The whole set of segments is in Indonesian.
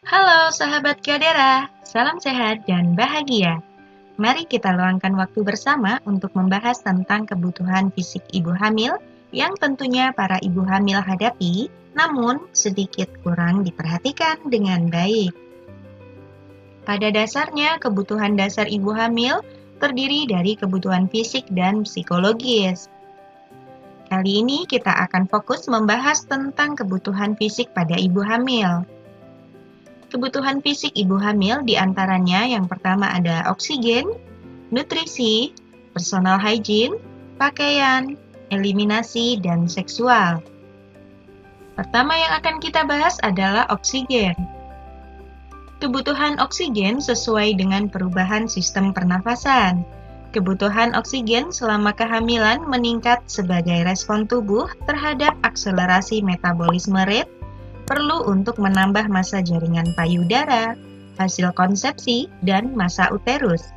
Halo sahabat Kadera, salam sehat dan bahagia. Mari kita luangkan waktu bersama untuk membahas tentang kebutuhan fisik ibu hamil yang tentunya para ibu hamil hadapi, namun sedikit kurang diperhatikan dengan baik. Pada dasarnya, kebutuhan dasar ibu hamil terdiri dari kebutuhan fisik dan psikologis. Kali ini kita akan fokus membahas tentang kebutuhan fisik pada ibu hamil. Kebutuhan fisik ibu hamil diantaranya yang pertama ada oksigen, nutrisi, personal hygiene, pakaian, eliminasi, dan seksual. Pertama yang akan kita bahas adalah oksigen. Kebutuhan oksigen sesuai dengan perubahan sistem pernafasan. Kebutuhan oksigen selama kehamilan meningkat sebagai respon tubuh terhadap akselerasi metabolisme rate, perlu untuk menambah massa jaringan payudara, hasil konsepsi, dan massa uterus.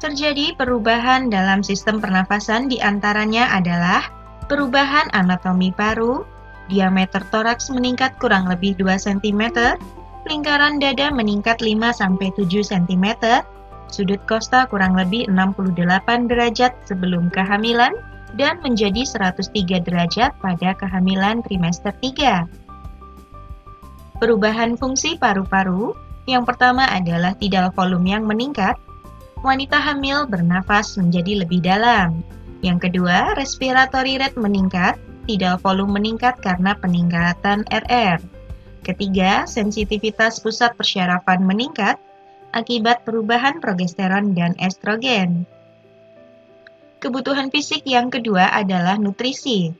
Terjadi perubahan dalam sistem pernafasan diantaranya adalah perubahan anatomi paru, diameter toraks meningkat kurang lebih 2 cm, lingkaran dada meningkat 5-7 cm, sudut kosta kurang lebih 68 derajat sebelum kehamilan, dan menjadi 103 derajat pada kehamilan trimester 3. Perubahan fungsi paru-paru, yang pertama adalah tidal volume yang meningkat. Wanita hamil bernafas menjadi lebih dalam. Yang kedua, respiratory rate meningkat, tidal volume meningkat karena peningkatan RR. Ketiga, sensitivitas pusat persyarafan meningkat akibat perubahan progesteron dan estrogen. Kebutuhan fisik yang kedua adalah nutrisi.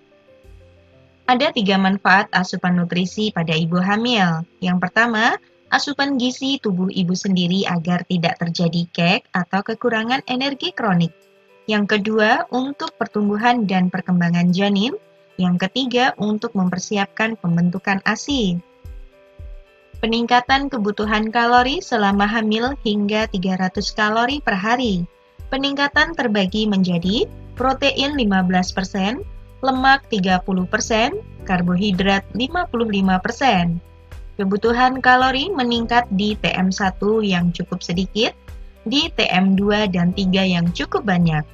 Ada 3 manfaat asupan nutrisi pada ibu hamil. Yang pertama, asupan gizi tubuh ibu sendiri agar tidak terjadi kek atau kekurangan energi kronik. Yang kedua, untuk pertumbuhan dan perkembangan janin. Yang ketiga, untuk mempersiapkan pembentukan ASI. Peningkatan kebutuhan kalori selama hamil hingga 300 kalori per hari. Peningkatan terbagi menjadi protein 15%, lemak 30%, karbohidrat 55%. Kebutuhan kalori meningkat di TM1 yang cukup sedikit, di TM2 dan 3 yang cukup banyak.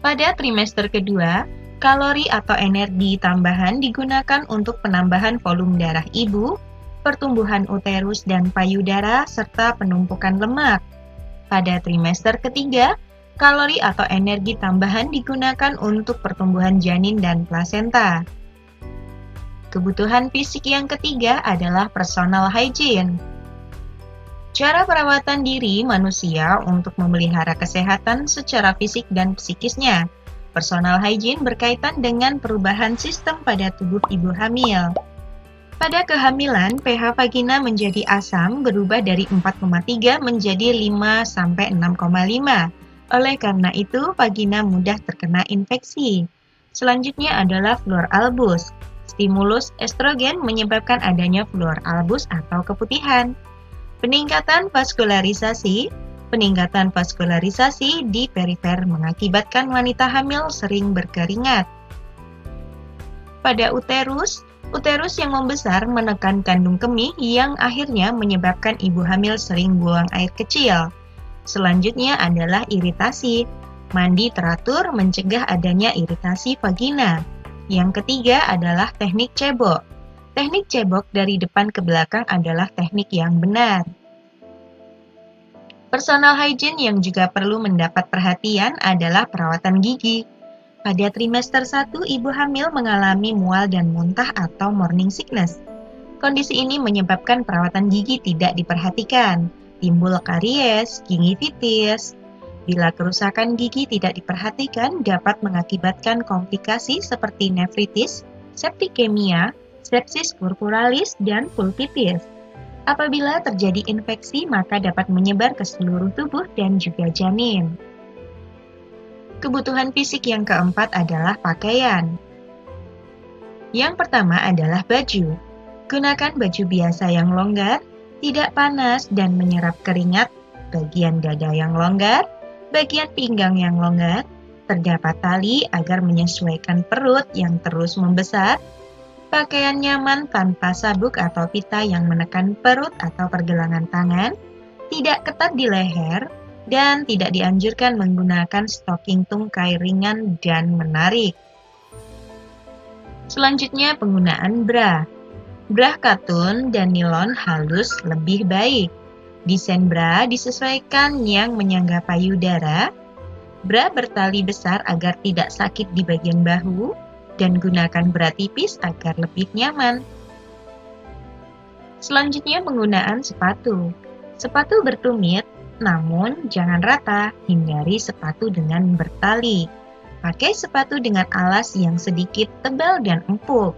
Pada trimester kedua, kalori atau energi tambahan digunakan untuk penambahan volume darah ibu, pertumbuhan uterus dan payudara, serta penumpukan lemak. Pada trimester ketiga, kalori atau energi tambahan digunakan untuk pertumbuhan janin dan plasenta. Kebutuhan fisik yang ketiga adalah personal hygiene. Cara perawatan diri manusia untuk memelihara kesehatan secara fisik dan psikisnya. Personal hygiene berkaitan dengan perubahan sistem pada tubuh ibu hamil. Pada kehamilan, pH vagina menjadi asam berubah dari 4,3 menjadi 5-6,5. Oleh karena itu, vagina mudah terkena infeksi. Selanjutnya adalah fluor albus. Stimulus estrogen menyebabkan adanya fluor albus atau keputihan. Peningkatan vaskularisasi. Peningkatan vaskularisasi di perifer mengakibatkan wanita hamil sering berkeringat. Pada uterus yang membesar menekan kandung kemih yang akhirnya menyebabkan ibu hamil sering buang air kecil. Selanjutnya adalah iritasi. Mandi teratur mencegah adanya iritasi vagina. Yang ketiga adalah teknik cebok. Teknik cebok dari depan ke belakang adalah teknik yang benar. Personal hygiene yang juga perlu mendapat perhatian adalah perawatan gigi. Pada trimester 1, ibu hamil mengalami mual dan muntah atau morning sickness. Kondisi ini menyebabkan perawatan gigi tidak diperhatikan. Timbul karies, gingivitis. Bila kerusakan gigi tidak diperhatikan, dapat mengakibatkan komplikasi seperti nefritis, septikemia, sepsis purpuralis, dan pulpitis. Apabila terjadi infeksi, maka dapat menyebar ke seluruh tubuh dan juga janin. Kebutuhan fisik yang keempat adalah pakaian. Yang pertama adalah baju. Gunakan baju biasa yang longgar, tidak panas dan menyerap keringat, bagian dada yang longgar, bagian pinggang yang longgar, terdapat tali agar menyesuaikan perut yang terus membesar, pakaian nyaman tanpa sabuk atau pita yang menekan perut atau pergelangan tangan, tidak ketat di leher, dan tidak dianjurkan menggunakan stocking tungkai ringan dan menarik. Selanjutnya, penggunaan bra. Bra katun dan nilon halus lebih baik. Desain bra disesuaikan yang menyangga payudara. Bra bertali besar agar tidak sakit di bagian bahu, dan gunakan bra tipis agar lebih nyaman. Selanjutnya, penggunaan sepatu. Sepatu bertumit, namun jangan rata. Hindari sepatu dengan bertali. Pakai sepatu dengan alas yang sedikit tebal dan empuk.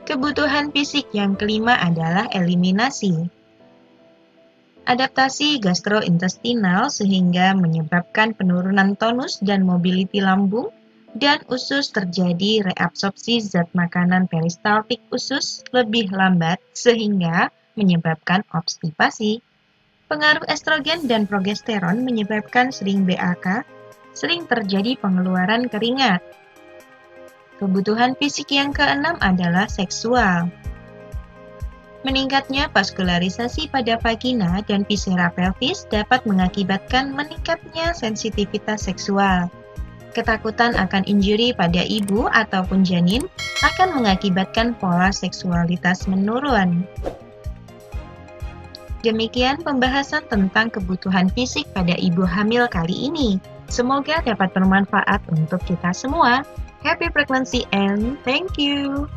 Kebutuhan fisik yang kelima adalah eliminasi. Adaptasi gastrointestinal sehingga menyebabkan penurunan tonus dan mobility lambung, dan usus terjadi reabsorpsi zat makanan peristaltik usus lebih lambat sehingga menyebabkan obstipasi. Pengaruh estrogen dan progesteron menyebabkan sering BAK, sering terjadi pengeluaran keringat. Kebutuhan fisik yang keenam adalah seksual. Meningkatnya vaskularisasi pada vagina dan viscera pelvis dapat mengakibatkan meningkatnya sensitivitas seksual. Ketakutan akan injuri pada ibu ataupun janin akan mengakibatkan pola seksualitas menurun. Demikian pembahasan tentang kebutuhan fisik pada ibu hamil kali ini. Semoga dapat bermanfaat untuk kita semua. Happy pregnancy and thank you!